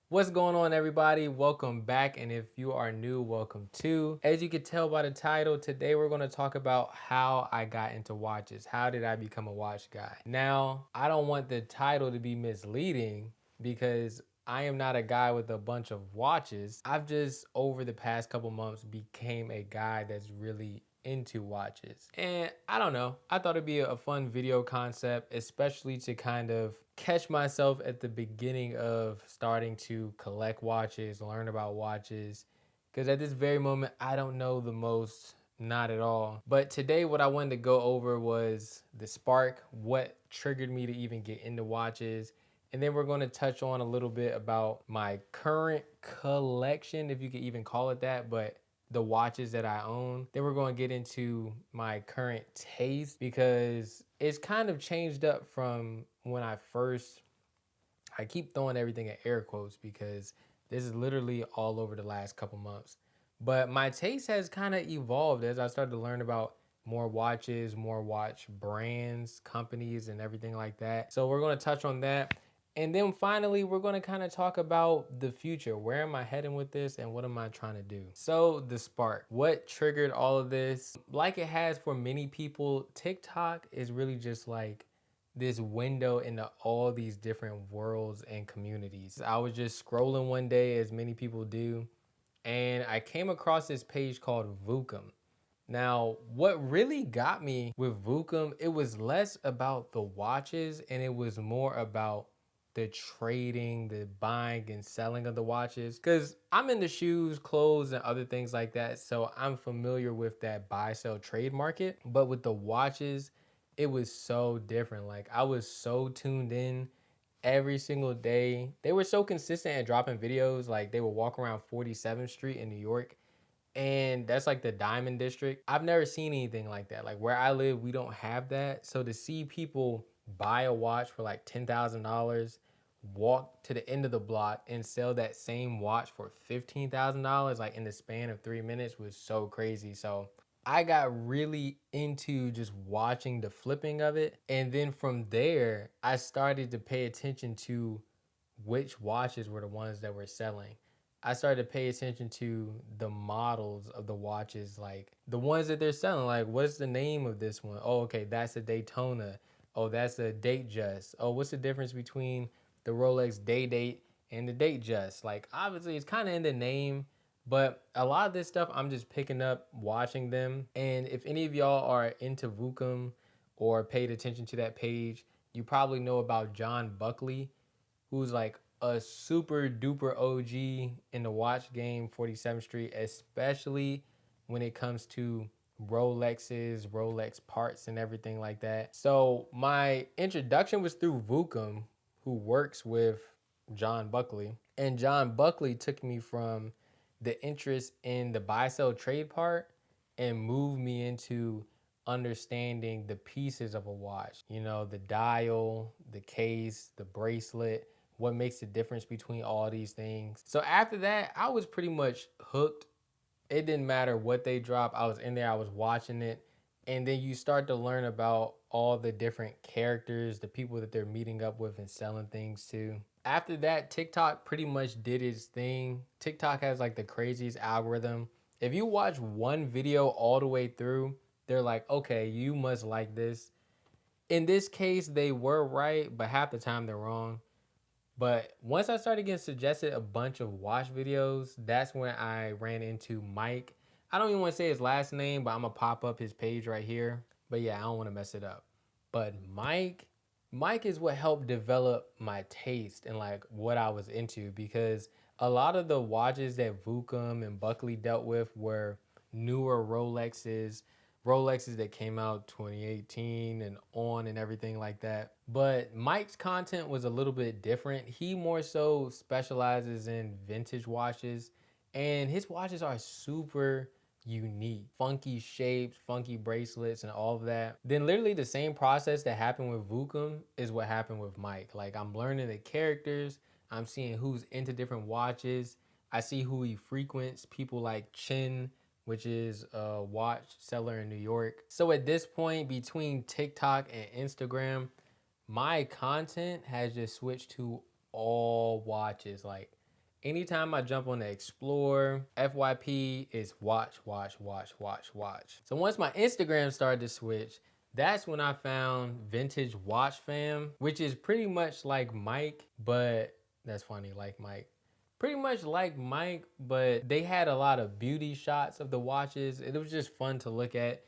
What's going on, everybody? Welcome back, and if you are new, welcome too. As you can tell by the title, today we're going to talk about how I got into watches. How did I become a watch guy? Now, I don't want the title to be misleading because I am not a guy with a bunch of watches. I've just, over the past couple months, became a guy that's really into watches. And I don't know, I thought it'd be a fun video concept, especially to kind of catch myself at the beginning of starting to collect watches, learn about watches. Because at this very moment, I don't know the most, not at all. But today, what I wanted to go over was the spark, what triggered me to even get into watches. And then we're going to touch on a little bit about my current collection, if you could even call it that, but the watches that I own. Then we're going to get into my current taste because it's kind of changed up from when I keep throwing everything in air quotes because this is literally all over the last couple months. But my taste has kind of evolved as I started to learn about more watches, more watch brands, companies, and everything like that. So we're going to touch on that. And then finally, we're going to kind of talk about the future. Where am I heading with this and what am I trying to do? So, the spark. What triggered all of this? Like it has for many people, TikTok is really just like this window into all these different worlds and communities. I was just scrolling one day, as many people do, and I came across this page called Vucom. Now, what really got me with Vucom, it was less about the watches and it was more about the trading, the buying and selling of the watches. Because I'm into shoes, clothes, and other things like that. So I'm familiar with that buy, sell, trade market. But with the watches, it was so different. Like I was so tuned in every single day. They were so consistent at dropping videos. Like they would walk around 47th Street in New York, and that's like the Diamond District. I've never seen anything like that. Like where I live, we don't have that. So to see people buy a watch for like $10,000, walk to the end of the block and sell that same watch for $15,000 like in the span of 3 minutes was so crazy. So I got really into just watching the flipping of it. And then from there, I started to pay attention to which watches were the ones that were selling. I started to pay attention to the models of the watches, like the ones that they're selling. Like, what's the name of this one? Oh, okay, that's a Daytona. Oh, that's a Datejust. Oh, what's the difference between the Rolex Day Date and the Datejust? Like, obviously, it's kind of in the name, but a lot of this stuff I'm just picking up watching them. And if any of y'all are into Vucom or paid attention to that page, you probably know about John Buckley, who's like a super duper OG in the watch game, 47th Street, especially when it comes to Rolexes, Rolex parts, and everything like that. So my introduction was through Vucom, who works with John Buckley. And John Buckley took me from the interest in the buy sell trade part and moved me into understanding the pieces of a watch. You know, the dial, the case, the bracelet, what makes the difference between all these things. So after that, I was pretty much hooked. It didn't matter what they dropped. I was in there, I was watching it. And then you start to learn about all the different characters, the people that they're meeting up with and selling things to. After that, TikTok pretty much did its thing. TikTok has like the craziest algorithm. If you watch one video all the way through, they're like, okay, you must like this. In this case, they were right, but half the time they're wrong. But once I started getting suggested a bunch of watch videos, that's when I ran into Mike. I don't even want to say his last name, but I'm gonna pop up his page right here. But yeah, I don't want to mess it up. But Mike is what helped develop my taste and like what I was into, because a lot of the watches that Vucom and Buckley dealt with were newer Rolexes that came out 2018 and on and everything like that. But Mike's content was a little bit different. He more so specializes in vintage watches, and his watches are super unique. Funky shapes, funky bracelets, and all of that. Then literally the same process that happened with Vucom is what happened with Mike. Like I'm learning the characters, I'm seeing who's into different watches. I see who he frequents, people like Chin, which is a watch seller in New York. So at this point, between TikTok and Instagram, my content has just switched to all watches. Like Anytime I jump on the Explore, FYP is watch, watch, watch, watch, watch. So once my Instagram started to switch, that's when I found Vintage Watch Fam, which is pretty much like Mike, but that's funny, like Mike. Pretty much like Mike, but they had a lot of beauty shots of the watches. It was just fun to look at.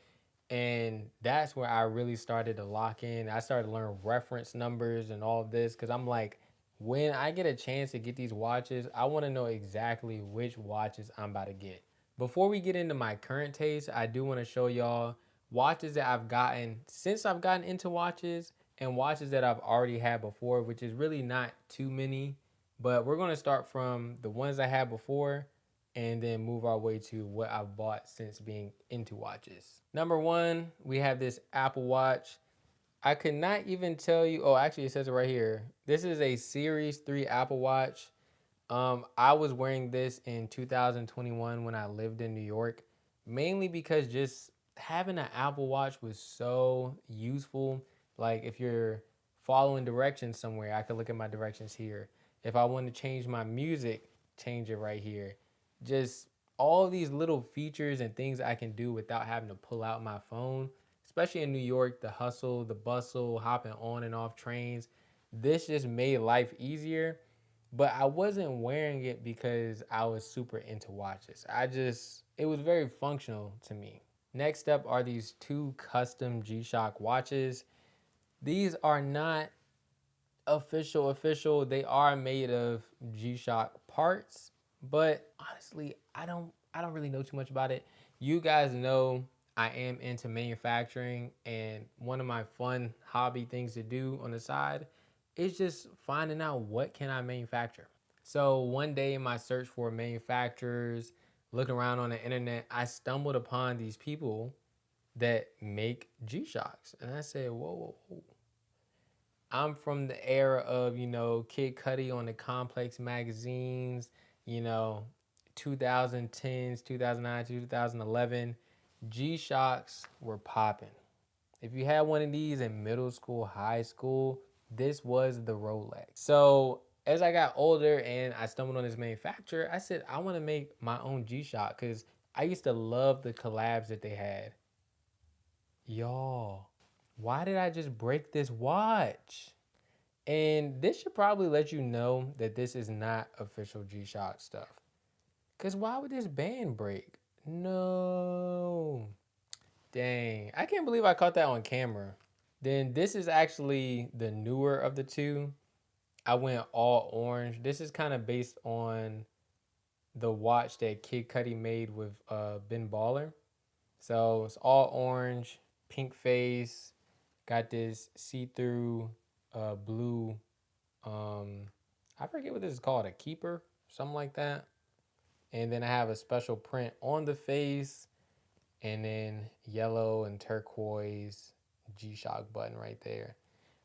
And that's where I really started to lock in. I started to learn reference numbers and all of this because I'm like, when I get a chance to get these watches, I want to know exactly which watches I'm about to get. Before we get into my current taste, I do want to show y'all watches that I've gotten since I've gotten into watches and watches that I've already had before, which is really not too many. But we're going to start from the ones I had before and then move our way to what I've bought since being into watches. Number one, we have this Apple Watch. I could not even tell you. Oh, actually, it says it right here. This is a Series 3 Apple Watch. I was wearing this in 2021 when I lived in New York, mainly because just having an Apple Watch was so useful. Like if you're following directions somewhere, I could look at my directions here. If I want to change my music, change it right here. Just all these little features and things I can do without having to pull out my phone, especially in New York, the hustle, the bustle, hopping on and off trains. This just made life easier, but I wasn't wearing it because I was super into watches. It was very functional to me. Next up are these two custom G-Shock watches. These are not official. They are made of G-Shock parts, but honestly, I don't really know too much about it. You guys know I am into manufacturing, and one of my fun hobby things to do on the side is just finding out what can I manufacture. So one day in my search for manufacturers, looking around on the internet, I stumbled upon these people that make G-Shocks. And I said, whoa, whoa, whoa. I'm from the era of, Kid Cudi on the Complex magazines, you know, 2010s, 2009, 2011. G-Shocks were popping. If you had one of these in middle school, high school, this was the Rolex. So as I got older and I stumbled on this manufacturer, I said, I want to make my own G-Shock because I used to love the collabs that they had. Y'all, why did I just break this watch? And this should probably let you know that this is not official G-Shock stuff. Because why would this band break? No. Dang. I can't believe I caught that on camera. Then this is actually the newer of the two. I went all orange. This is kind of based on the watch that Kid Cudi made with Ben Baller. So it's all orange, pink face, got this see-through blue, I forget what this is called, a keeper, something like that. And then I have a special print on the face, and then yellow and turquoise G-Shock button right there.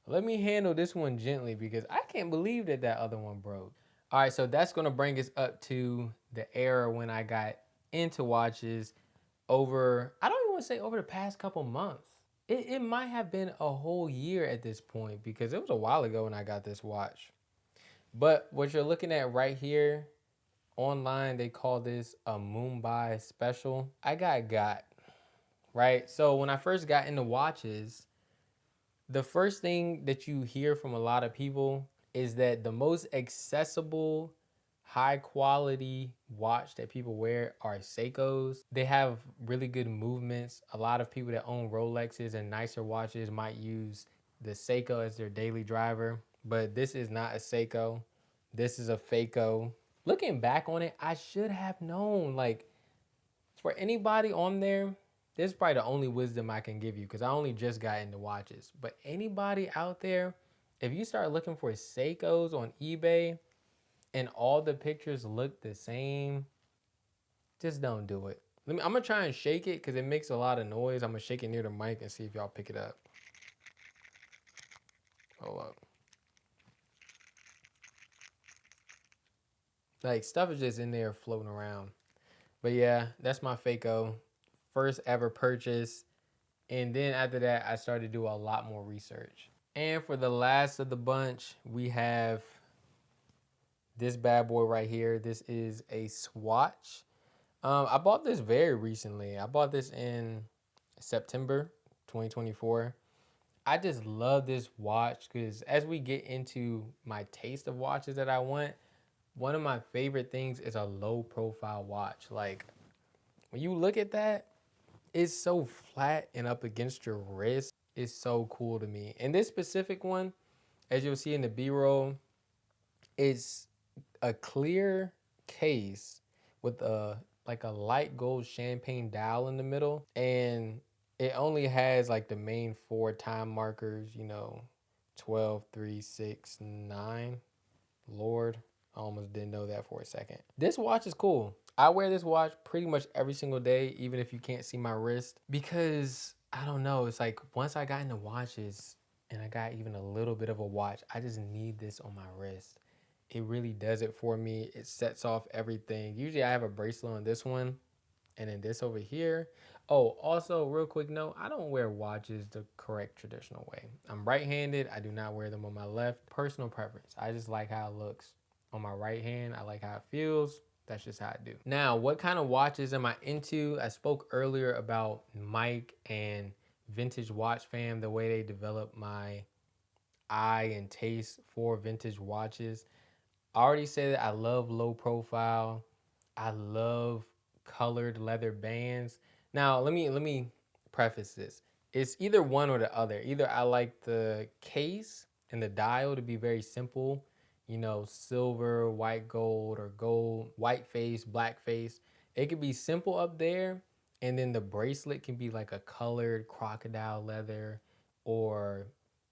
Let me handle this one gently because I can't believe that other one broke. All right, so that's going to bring us up to the era when I got into watches I don't even want to say over the past couple months. It might have been a whole year at this point because it was a while ago when I got this watch. But what you're looking at right here, online, they call this a Mumbai special. I got, right? So when I first got into watches, the first thing that you hear from a lot of people is that the most accessible, high quality watch that people wear are Seikos. They have really good movements. A lot of people that own Rolexes and nicer watches might use the Seiko as their daily driver, but this is not a Seiko. This is a Faco. Looking back on it, I should have known. Like, for anybody on there, this is probably the only wisdom I can give you because I only just got into watches. But anybody out there, if you start looking for Seikos on eBay and all the pictures look the same, just don't do it. I'm gonna try and shake it because it makes a lot of noise. I'm gonna shake it near the mic and see if y'all pick it up. Hold up. Like, stuff is just in there floating around. But yeah, that's my Faco. First ever purchase. And then after that, I started to do a lot more research. And for the last of the bunch, we have this bad boy right here. This is a Swatch. I bought this very recently. I bought this in September 2024. I just love this watch because as we get into my taste of watches that I want, one of my favorite things is a low profile watch. Like when you look at that, it's so flat and up against your wrist. It's so cool to me. And this specific one, as you'll see in the B-roll, is a clear case with a like a light gold champagne dial in the middle, and it only has like the main four time markers, 12, 3, 6, 9. Lord, I almost didn't know that for a second. This watch is cool. I wear this watch pretty much every single day, even if you can't see my wrist, because I don't know. It's like once I got into watches and I got even a little bit of a watch, I just need this on my wrist. It really does it for me. It sets off everything. Usually I have a bracelet on this one and then this over here. Oh, also, real quick note, I don't wear watches the correct traditional way. I'm right-handed. I do not wear them on my left. Personal preference. I just like how it looks on my right hand. I like how it feels. That's just how I do. Now, what kind of watches am I into? I spoke earlier about Mike and Vintage Watch Fam, the way they developed my eye and taste for vintage watches. I already said that I love low profile. I love colored leather bands. Now, let me preface this. It's either one or the other. Either I like the case and the dial to be very simple, silver, white gold, or gold, white face, black face. It could be simple up there, and then the bracelet can be like a colored crocodile leather or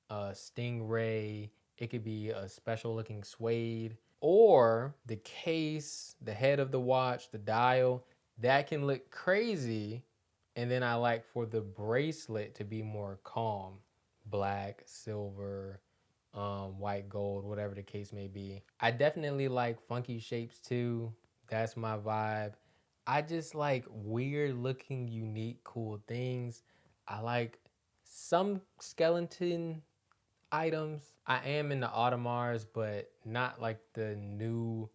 a stingray. It could be a special looking suede, or the case, the head of the watch, the dial, that can look crazy. And then I like for the bracelet to be more calm, black, silver, white gold, whatever the case may be. I definitely like funky shapes too. That's my vibe. I just like weird looking, unique, cool things. I like some skeleton items. I am in the Audemars, but not like the new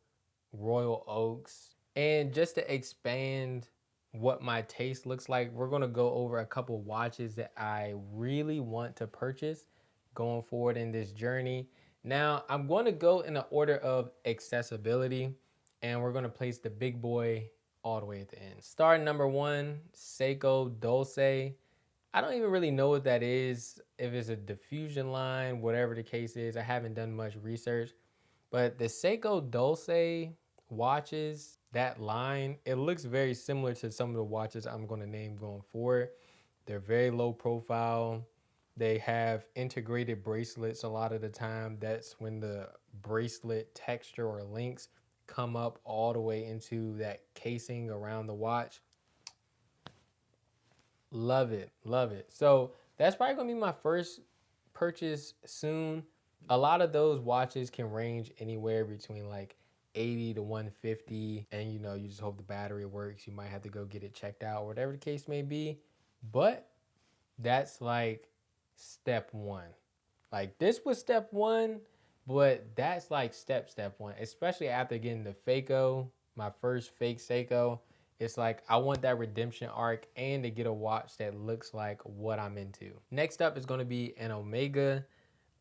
Royal Oaks. And just to expand what my taste looks like, we're gonna go over a couple watches that I really want to purchase going forward in this journey. Now, I'm going to go in the order of accessibility, and we're gonna place the big boy all the way at the end. Starting number one, Seiko Dulce. I don't even really know what that is, if it's a diffusion line, whatever the case is. I haven't done much research. But the Seiko Dulce watches, that line, it looks very similar to some of the watches I'm going to name going forward. They're very low profile. They have integrated bracelets a lot of the time. That's when the bracelet texture or links come up all the way into that casing around the watch. Love it, love it. So that's probably gonna be my first purchase soon. A lot of those watches can range anywhere between like 80 to 150, and you just hope the battery works. You might have to go get it checked out, whatever the case may be. But that's like step one. Like this was step one, but that's like step one, especially after getting the Faco, my first fake Seiko. It's like I want that redemption arc and to get a watch that looks like what I'm into. Next up is going to be an Omega.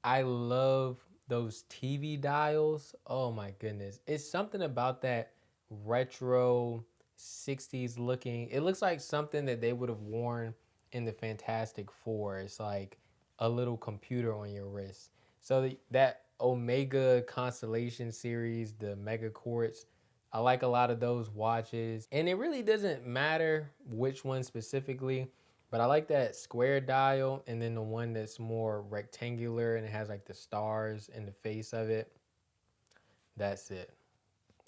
I love those TV dials. Oh my goodness. It's something about that retro 60s looking. It looks like something that they would have worn in the Fantastic Four. It's like a little computer on your wrist. So that Omega Constellation series, the Mega Quartz, I like a lot of those watches. And it really doesn't matter which one specifically, but I like that square dial and then the one that's more rectangular and it has like the stars in the face of it. That's it.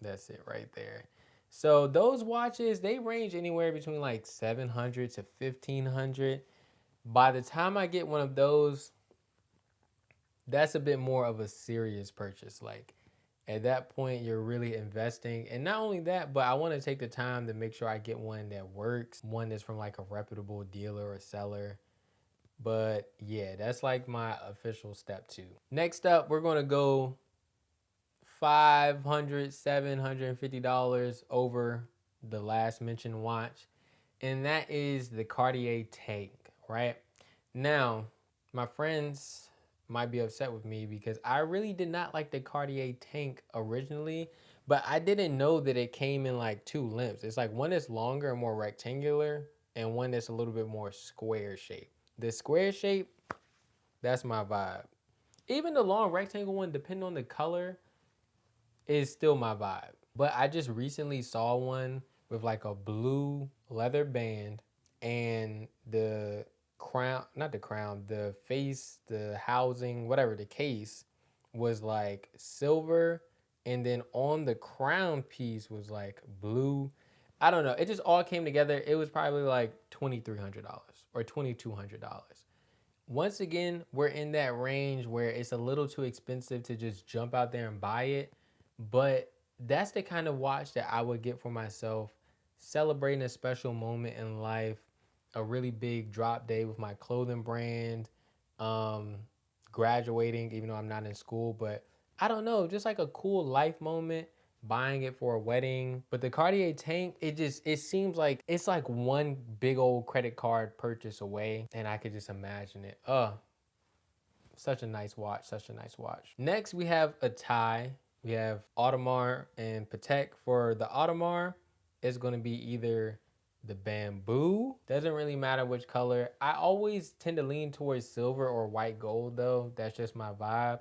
That's it right there. So those watches, they range anywhere between like 700 to 1500. By the time I get one of those, that's a bit more of a serious purchase. Like at that point, you're really investing. And not only that, but I want to take the time to make sure I get one that works, one that's from like a reputable dealer or seller. But yeah, that's like my official step two. Next up, we're going to go $500, $750 over the last mentioned watch, and that is the Cartier Tank, right? Now, my friends might be upset with me because I really did not like the Cartier Tank originally, but I didn't know that it came in like two lengths. It's like one that's longer and more rectangular, and one that's a little bit more square shape. The square shape, that's my vibe. Even the long rectangle one, depending on the color, is still my vibe. But I just recently saw one with like a blue leather band and the crown, not the crown, the face, the housing, whatever, the case was like silver. And then on the crown piece was like blue. I don't know. It just all came together. It was probably like $2,300 or $2,200. Once again, we're in that range where it's a little too expensive to just jump out there and buy it. But that's the kind of watch that I would get for myself, celebrating a special moment in life, a really big drop day with my clothing brand, um, graduating, even though I'm not in school. But I don't know, just like a cool life moment, buying it for a wedding. But the Cartier Tank, it seems like it's like one big old credit card purchase away, and I could just imagine it. Such a nice watch, such a nice watch. Next, we have a tie. We have Audemars and Patek. For the Audemars, it's going to be either the bamboo. Doesn't really matter which color. I always tend to lean towards silver or white gold though. That's just my vibe.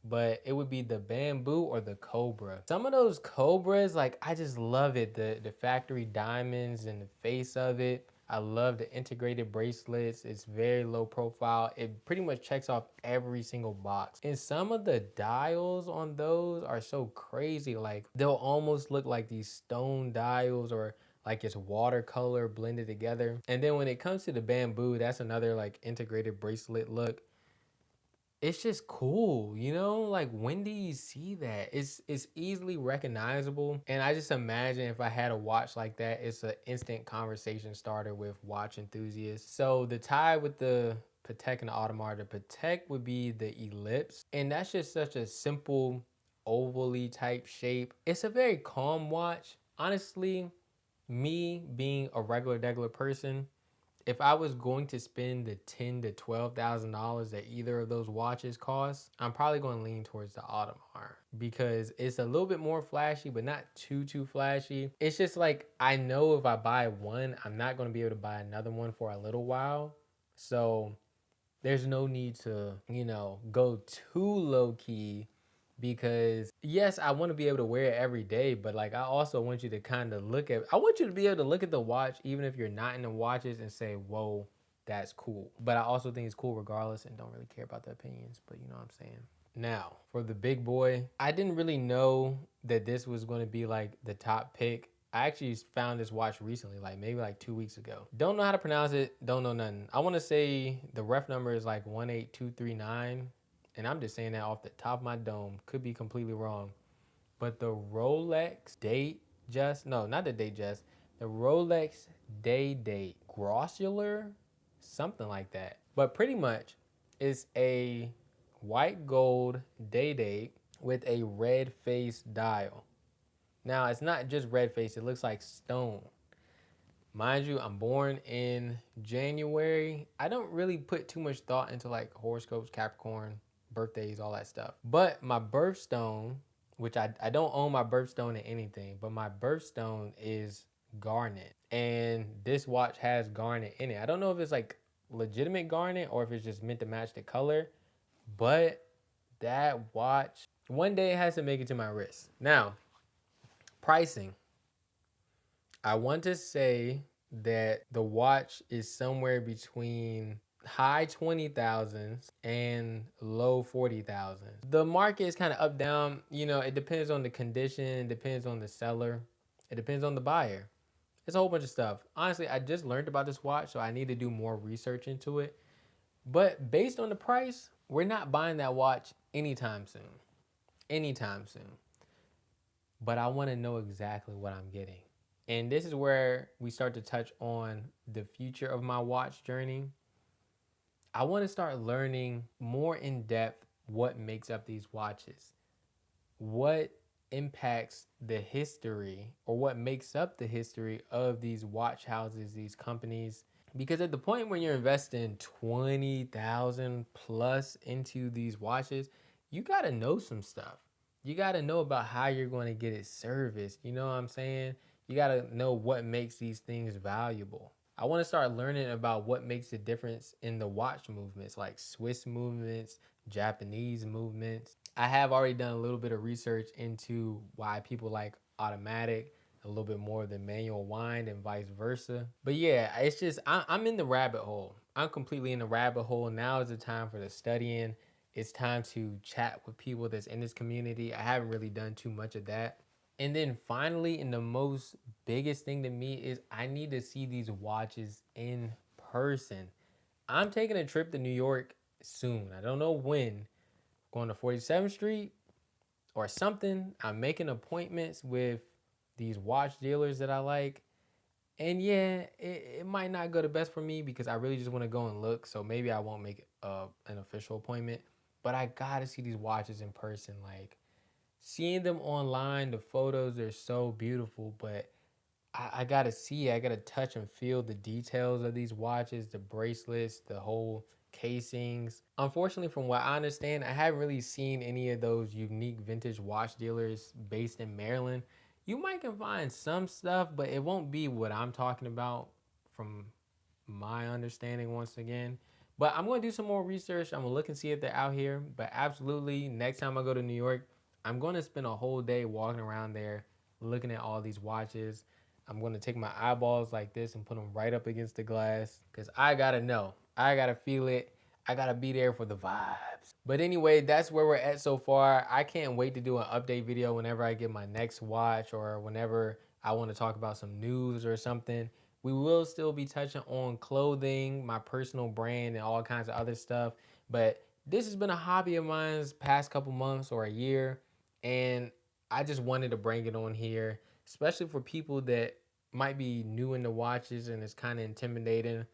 But it would be the bamboo or the cobra. Some of those cobras, like, I just love it. The factory diamonds and the face of it. I love the integrated bracelets. It's very low profile. It pretty much checks off every single box. And some of the dials on those are so crazy. Like, they'll almost look like these stone dials, or like it's watercolor blended together. And then when it comes to the bamboo, that's another like integrated bracelet look. It's just cool, you know? Like, when do you see that? It's easily recognizable. And I just imagine if I had a watch like that, it's an instant conversation starter with watch enthusiasts. So the tie with the Patek and the Audemars, the Patek would be the Ellipse. And that's just such a simple ovally type shape. It's a very calm watch. Honestly, me being a regular person, if I was going to spend the $10,000 to $12,000 that either of those watches cost, I'm probably going to lean towards the Audemars because it's a little bit more flashy, but not too flashy. It's just like, I know if I buy one, I'm not going to be able to buy another one for a little while. So there's no need to, go too low key, because yes, I want to be able to wear it every day, but like, I also want you to kind of I want you to be able to look at the watch even if you're not into watches and say, whoa, that's cool. But I also think it's cool regardless and don't really care about the opinions, but you know what I'm saying. Now, for the big boy, I didn't really know that this was going to be like the top pick. I actually found this watch recently, like maybe like 2 weeks ago. Don't know how to pronounce it, don't know nothing. I want to say the ref number is like 18239. And I'm just saying that off the top of my dome. Could be completely wrong. But the Rolex Datejust, no, not the Datejust, the Rolex Day-Date Grossular, something like that. But pretty much it's a white gold Day-Date with a red face dial. Now, it's not just red face, it looks like stone. Mind you, I'm born in January. I don't really put too much thought into like horoscopes, Capricorn, birthdays, all that stuff. But my birthstone, which I don't own my birthstone in anything, but my birthstone is garnet. And this watch has garnet in it. I don't know if it's like legitimate garnet or if it's just meant to match the color, but that watch, one day it has to make it to my wrist. Now, pricing. I want to say that the watch is somewhere between high 20,000s and low 40,000s. The market is kind of up down, it depends on the condition, it depends on the seller, it depends on the buyer. It's a whole bunch of stuff. Honestly, I just learned about this watch, so I need to do more research into it. But based on the price, we're not buying that watch anytime soon. Anytime soon. But I want to know exactly what I'm getting. And this is where we start to touch on the future of my watch journey. I want to start learning more in depth what makes up these watches. what impacts the history or what makes up the history of these watch houses, these companies. Because at the point when you're investing 20,000 plus into these watches, you got to know some stuff. You got to know about how you're going to get it serviced. You know what I'm saying? You got to know what makes these things valuable. I want to start learning about what makes the difference in the watch movements, like Swiss movements, Japanese movements. I have already done a little bit of research into why people like automatic a little bit more than manual wind and vice versa. But yeah, it's just I'm in the rabbit hole. I'm completely in the rabbit hole. Now is the time for the studying. It's time to chat with people that's in this community. I haven't really done too much of that. And then finally, and the most biggest thing to me is I need to see these watches in person. I'm taking a trip to New York soon. I don't know when. Going to 47th Street or something. I'm making appointments with these watch dealers that I like. And yeah, it might not go the best for me because I really just want to go and look. So maybe I won't make an official appointment. But I gotta see these watches in person. Like seeing them online, the photos are so beautiful. But I gotta see, I gotta touch and feel the details of these watches, the bracelets, the whole casings. Unfortunately, from what I understand, I haven't really seen any of those unique vintage watch dealers based in Maryland. You might can find some stuff, but it won't be what I'm talking about from my understanding once again. But I'm gonna do some more research. I'm gonna look and see if they're out here. But absolutely, next time I go to New York, I'm gonna spend a whole day walking around there, looking at all these watches. I'm gonna take my eyeballs like this and put them right up against the glass because I gotta know. I gotta feel it. I gotta be there for the vibes. But anyway, that's where we're at so far. I can't wait to do an update video whenever I get my next watch or whenever I want to talk about some news or something. We will still be touching on clothing, my personal brand, and all kinds of other stuff. But this has been a hobby of mine's past couple months or a year. And I just wanted to bring it on here, especially for people that might be new into watches and it's kind of intimidating.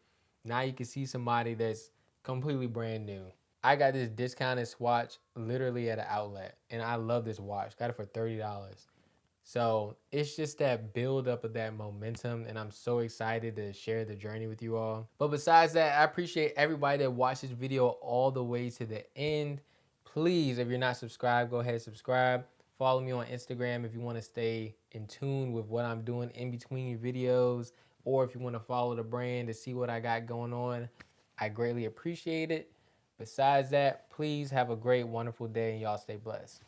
Now you can see somebody that's completely brand new. I got this discounted swatch literally at an outlet, and I love this watch. Got it for $30. So it's just that build up of that momentum, and I'm so excited to share the journey with you all. But besides that, I appreciate everybody that watched this video all the way to the end. Please, if you're not subscribed, go ahead and subscribe. Follow me on Instagram if you want to stay in tune with what I'm doing in between your videos, or if you want to follow the brand to see what I got going on. I greatly appreciate it. Besides that, please have a great, wonderful day, and y'all stay blessed.